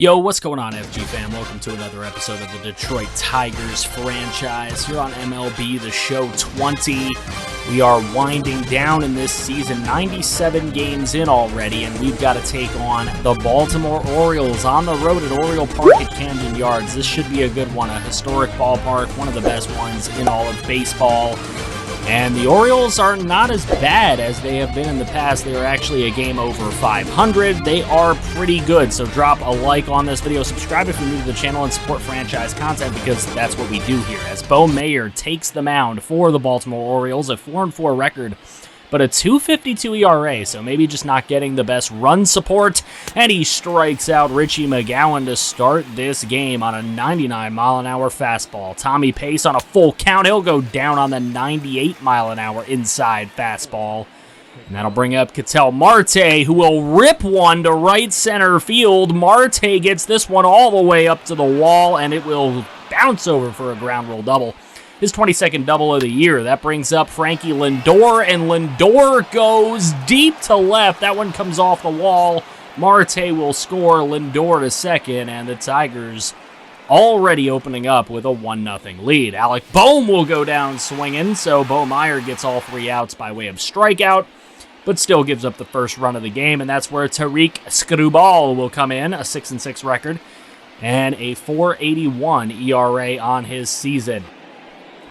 Yo, what's going on, FG fam? Welcome to another episode of the Detroit Tigers franchise here on MLB The Show 20. We are winding down in this season, 97 games in already, and we've got to take on the Baltimore Orioles on the road at Oriole Park at Camden Yards. This should be a good one, a historic ballpark, one of the best ones in all of baseball. And the Orioles are not as bad as they have been in the past. They are actually a game over 500. They are pretty good, so drop a like on this video. Subscribe if you're new to the channel and support franchise content because that's what we do here. As Bo Mayer takes the mound for the Baltimore Orioles, a 4-4 record, but a 2.52 ERA, so maybe just not getting the best run support. And he strikes out Richie McGowan to start this game on a 99-mile-an-hour fastball. Tommy Pace on a full count. He'll go down on the 98-mile-an-hour inside fastball. And that'll bring up Ketel Marte, who will rip one to right center field. Marte gets this one all the way up to the wall, and it will bounce over for a ground rule double. His 22nd double of the year. That brings up Frankie Lindor, and Lindor goes deep to left. That one comes off the wall. Marte will score, Lindor to second, and the Tigers already opening up with a 1-0 lead. Alec Bohm will go down swinging, so Bo Mayer gets all 3 outs by way of strikeout, but still gives up the first run of the game, and that's where Tariq Skubal will come in, a 6-6 record, and a 4.81 ERA on his season.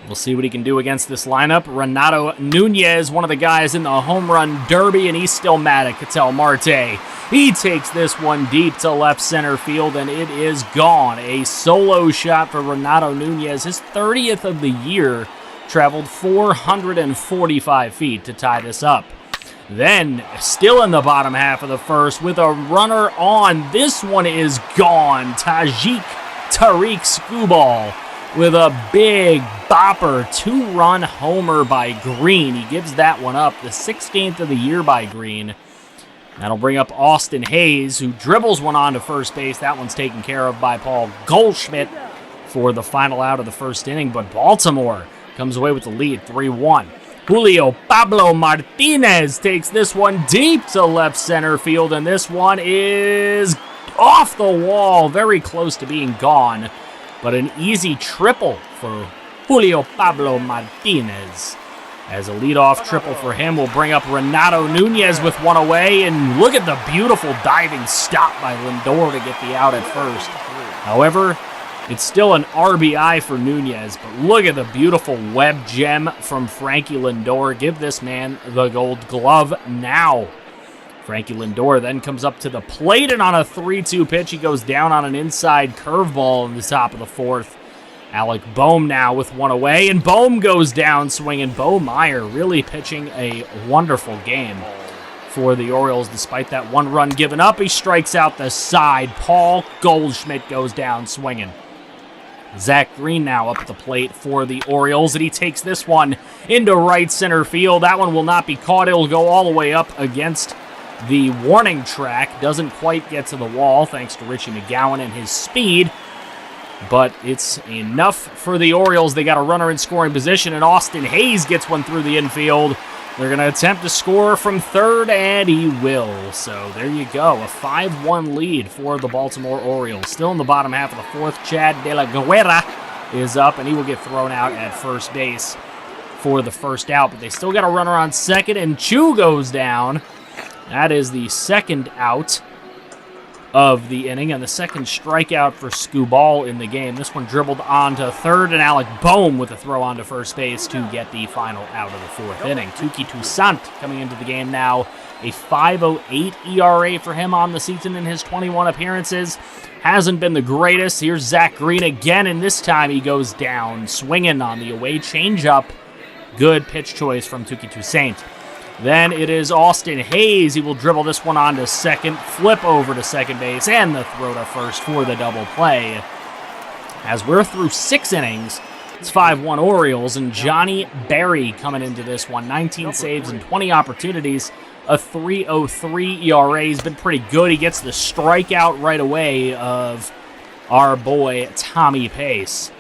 We'll see what he can do against this lineup. Renato Nunez, one of the guys in the home run derby, and he's still mad at Ketel Marte. He takes this one deep to left center field, and it is gone. A solo shot for Renato Nunez, his 30th of the year, traveled 445 feet to tie this up. Then, still in the bottom half of the first, with a runner on, this one is gone. Tariq Skubal with a big bopper 2-run homer by Green. He gives that one up, the 16th of the year by Green. That'll bring up Austin Hayes, who dribbles one on to first base. That one's taken care of by Paul Goldschmidt for the final out of the first inning. But Baltimore comes away with the lead, 3-1. Julio Pablo Martinez takes this one deep to left center field, and this one is off the wall, very close to being gone. But an easy triple for Julio Pablo Martinez. As a leadoff triple for him will bring up Renato Nunez with one away, and look at the beautiful diving stop by Lindor to get the out at first. However, it's still an RBI for Nunez, but look at the beautiful web gem from Frankie Lindor. Give this man the gold glove now. Frankie Lindor then comes up to the plate, and on a 3-2 pitch, he goes down on an inside curveball in the top of the fourth. Alec Bohm now with one away, and Bohm goes down swinging. Bo Mayer really pitching a wonderful game for the Orioles. Despite that one run given up, he strikes out the side. Paul Goldschmidt goes down swinging. Zach Green now up at the plate for the Orioles, and he takes this one into right center field. That one will not be caught. It'll go all the way up against the warning track. Doesn't quite get to the wall thanks to Richie McGowan and his speed, but it's enough for the Orioles. They got a runner in scoring position, and Austin Hayes gets one through the infield. They're going to attempt to score from third, and he will. So there you go, a 5-1 lead for the Baltimore Orioles. Still in the bottom half of the fourth, Chad De La Guerra is up, and he will get thrown out at first base for the first out, but they still got a runner on second, and Chu goes down. That is the second out of the inning and the second strikeout for Skubal in the game. This one dribbled on to third, and Alec Bohm with a throw on to first base to get the final out of the fourth inning. Tuki Toussaint coming into the game now, a 5.08 ERA for him on the season in his 21 appearances. Hasn't been the greatest. Here's Zach Green again, and this time he goes down swinging on the away changeup. Good pitch choice from Tuki Toussaint. Then it is Austin Hayes. He will dribble this one on to second, flip over to second base, and the throw to first for the double play. As we're through 6 innings, it's 5-1 Orioles, and Johnny Berry coming into this one. 19 saves and 20 opportunities, a 3.03 ERA. He's been pretty good. He gets the strikeout right away of our boy Tommy Pace.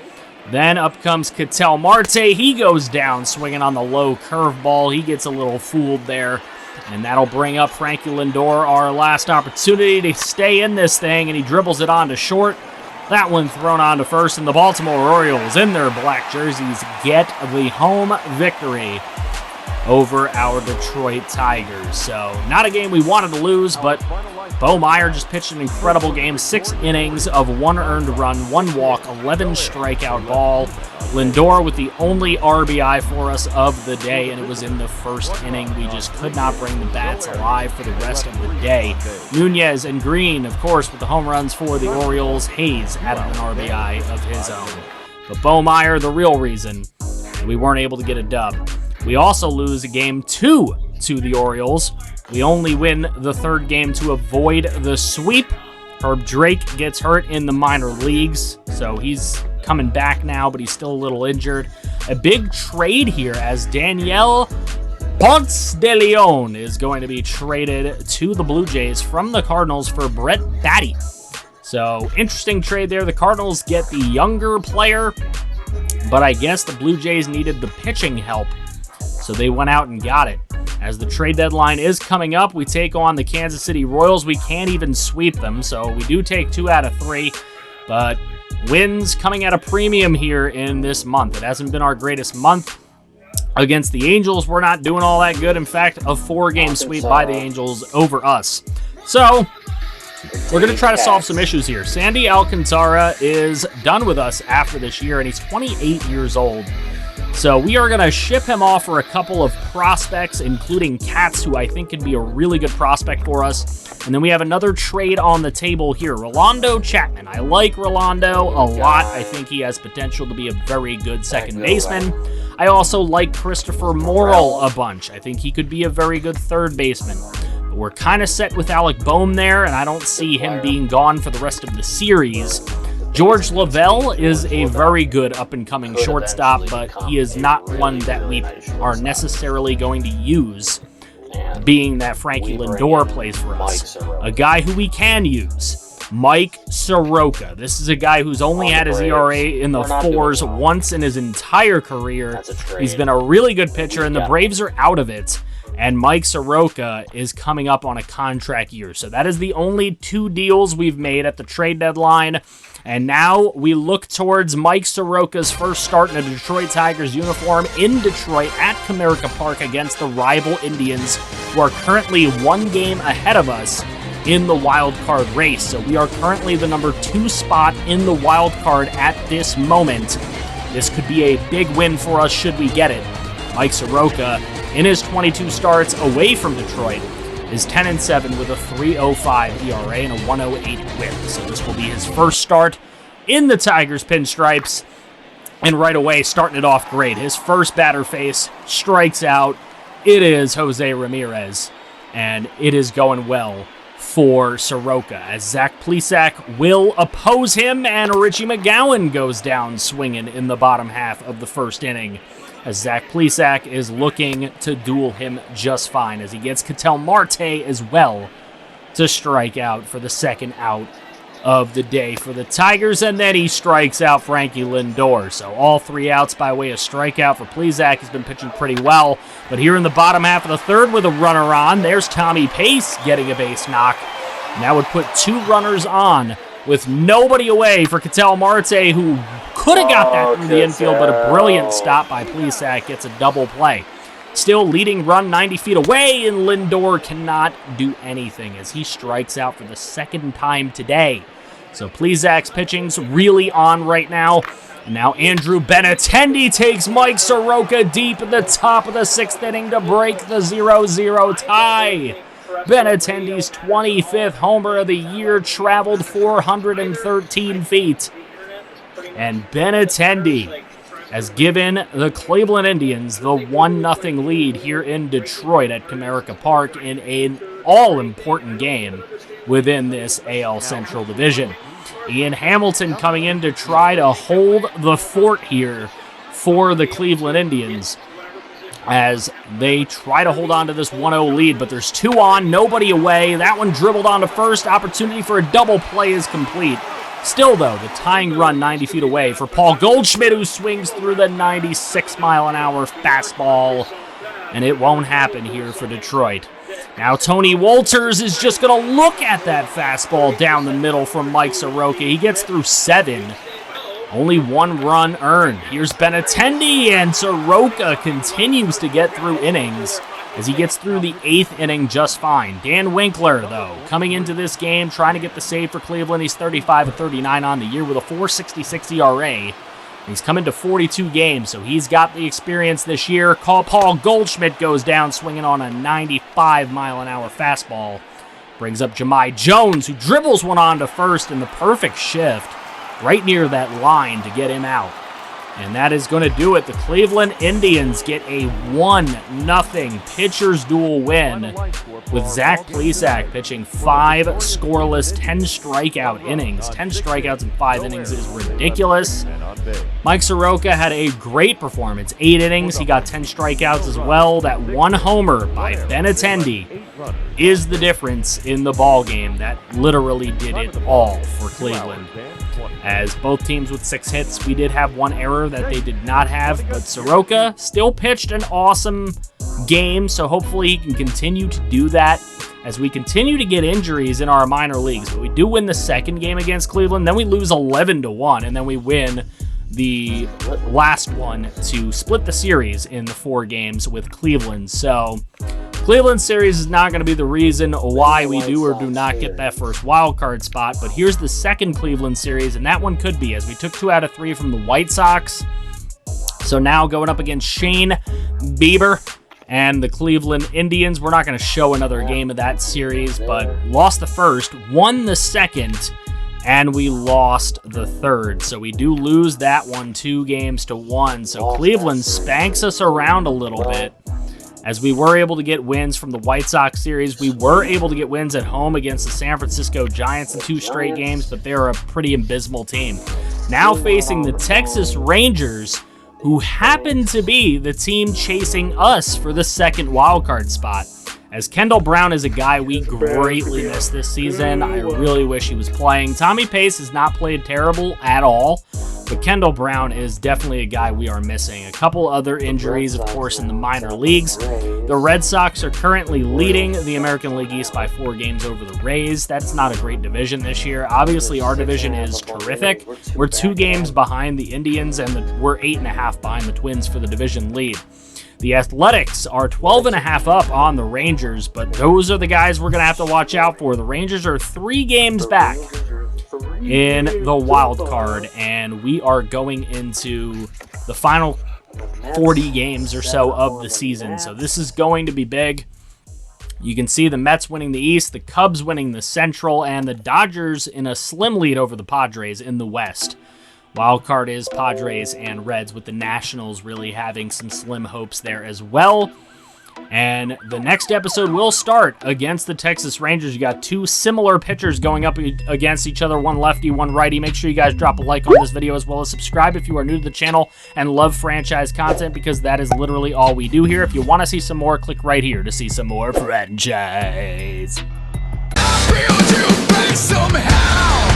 Then up comes Ketel Marte. He goes down swinging on the low curveball. He gets a little fooled there And that'll bring up Frankie Lindor, our last opportunity to stay in this thing, and he dribbles it on to short. That one thrown on to first, and the Baltimore Orioles in their black jerseys get the home victory over our Detroit Tigers. So not a game we wanted to lose, but Bo Meyer just pitched an incredible game. 6 innings of 1 earned run, 1 walk, 11 strikeout ball. Lindor with the only RBI for us of the day, and it was in the first inning. We just could not bring the bats alive for the rest of the day. Nunez and Green, of course, with the home runs for the Orioles. Hayes added an RBI of his own. But Bo Meyer, the real reason we weren't able to get a dub. We also lose game 2 to the Orioles. We only win the 3rd game to avoid the sweep. Herb Drake gets hurt in the minor leagues, so he's coming back now, but he's still a little injured. A big trade here as Daniel Ponce de Leon is going to be traded to the Blue Jays from the Cardinals for Brett Baty. So, interesting trade there. The Cardinals get the younger player, but I guess the Blue Jays needed the pitching help, so they went out and got it. As the trade deadline is coming up, we take on the Kansas City Royals. We can't even sweep them, so we do take 2 out of 3, but wins coming at a premium here in this month. It hasn't been our greatest month. Against the Angels, we're not doing all that good. In fact, a 4-game sweep by the Angels over us. So, we're going to try to solve some issues here. Sandy Alcantara is done with us after this year, and he's 28 years old. So we are going to ship him off for a couple of prospects, including Katz, who I think could be a really good prospect for us. And then we have another trade on the table here. Rolando Chapman. I like Rolando a lot. I think he has potential to be a very good second baseman. I also like Christopher Morel a bunch. I think he could be a very good third baseman. But we're kind of set with Alec Boehm there, and I don't see him being gone for the rest of the series. George Lavelle is a very good up-and-coming shortstop, but he is not one that we are necessarily going to use, being that Frankie Lindor plays for us. A guy who we can use, Mike Soroka. This is a guy who's only had his ERA in the 4s once in his entire career. He's been a really good pitcher, and the Braves are out of it. And Mike Soroka is coming up on a contract year. So that is the only 2 deals we've made at the trade deadline. And now we look towards Mike Soroka's first start in a Detroit Tigers uniform in Detroit at Comerica Park against the rival Indians, who are currently 1 game ahead of us in the wild card race. So we are currently the number 2 spot in the wild card at this moment. This could be a big win for us should we get it. Mike Soroka, in his 22 starts away from Detroit, is 10-7 with a 3.05 ERA and a 1.08 whip. So this will be his first start in the Tigers pinstripes. And right away, starting it off great. His first batter face strikes out. It is Jose Ramirez. And it is going well for Soroka, as Zach Plesac will oppose him, and Richie McGowan goes down swinging in the bottom half of the first inning, as Zach Plesac is looking to duel him just fine, as he gets Ketel Marte as well to strike out for the second out of the day for the Tigers, and then he strikes out Frankie Lindor. So all 3 outs by way of strikeout for Plesac. He's been pitching pretty well, but here in the bottom half of the 3rd with a runner on, there's Tommy Pace getting a base knock, and that would put 2 runners on with nobody away for Ketel Marte, who could have got that through the infield, but a brilliant stop by Plesac gets a double play. Still leading run 90 feet away, and Lindor cannot do anything as he strikes out for the 2nd time today. So Plesac's pitching's really on right now. And now Andrew Benintendi takes Mike Soroka deep at the top of the 6th inning to break the 0-0 tie. Benintendi's 25th homer of the year traveled 413 feet. And Benintendi has given the Cleveland Indians the 1-0 lead here in Detroit at Comerica Park in an all-important game within this AL Central Division. Ian Hamilton coming in to try to hold the fort here for the Cleveland Indians as they try to hold on to this 1-0 lead, but there's 2 on, nobody away. That one dribbled on to first. Opportunity for a double play is complete. Still, though, the tying run 90 feet away for Paul Goldschmidt, who swings through the 96-mile-an-hour fastball, and it won't happen here for Detroit. Now Tony Wolters is just going to look at that fastball down the middle from Mike Soroka. He gets through 7. Only 1 run earned. Here's Benintendi, and Soroka continues to get through innings as he gets through the 8th inning just fine. Dan Winkler, though, coming into this game, trying to get the save for Cleveland. He's 35-39 on the year with a 4.66 ERA. He's come into 42 games, so he's got the experience this year. Paul Goldschmidt goes down swinging on a 95-mile-an-hour fastball. Brings up Jahmai Jones, who dribbles one on to first in the perfect shift right near that line to get him out. And that is going to do it. The Cleveland Indians get a 1-0 pitcher's duel win with Zach Plesac pitching 5 scoreless, 10 strikeout innings. 10 strikeouts in 5 innings is ridiculous. Mike Soroka had a great performance. 8 innings, he got 10 strikeouts as well. That 1 homer by Benintendi is the difference in the ball game. That literally did it all for Cleveland. As both teams with 6 hits, we did have 1 error that they did not have, but Soroka still pitched an awesome game, so hopefully he can continue to do that as we continue to get injuries in our minor leagues. But we do win the second game against Cleveland, then we lose 11-1, and then we win the last one to split the series in the 4 games with Cleveland. So Cleveland series is not going to be the reason why we do or do not get that first wild card spot, but here's the second Cleveland series, and that one could be, as we took 2 out of 3 from the White Sox. So now going up against Shane Bieber and the Cleveland Indians. We're not going to show another game of that series, but lost the first, won the second, and we lost the third. So we do lose that one 2-1. So Cleveland spanks us around a little bit. As we were able to get wins from the White Sox series, we were able to get wins at home against the San Francisco Giants in 2 straight games, but they're a pretty abysmal team. Now facing the Texas Rangers, who happen to be the team chasing us for the second wildcard spot. As Kendall Brown is a guy we greatly miss this season. I really wish he was playing. Tommy Pace has not played terrible at all, but Kendall Brown is definitely a guy we are missing. A couple other injuries, of course, in the minor leagues. The Red Sox are currently leading the American League East by 4 games over the Rays. That's not a great division this year. Obviously, our division is terrific. We're 2 games behind the Indians, and we're 8.5 behind the Twins for the division lead. The Athletics are 12.5 up on the Rangers, but those are the guys we're going to have to watch out for. The Rangers are 3 games back in the wild card, and we are going into the final 40 games or so of the season. So this is going to be big. You can see the Mets winning the East, the Cubs winning the Central, and the Dodgers in a slim lead over the Padres in the West. Wild card is Padres and Reds, with the Nationals really having some slim hopes there as well. And the next episode will start against the Texas Rangers. You got 2 similar pitchers going up against each other, one lefty, one righty. Make sure you guys drop a like on this video, as well as subscribe if you are new to the channel and love franchise content, because that is literally all we do here. If you want to see some more, click right here to see some more franchise. I feel you somehow.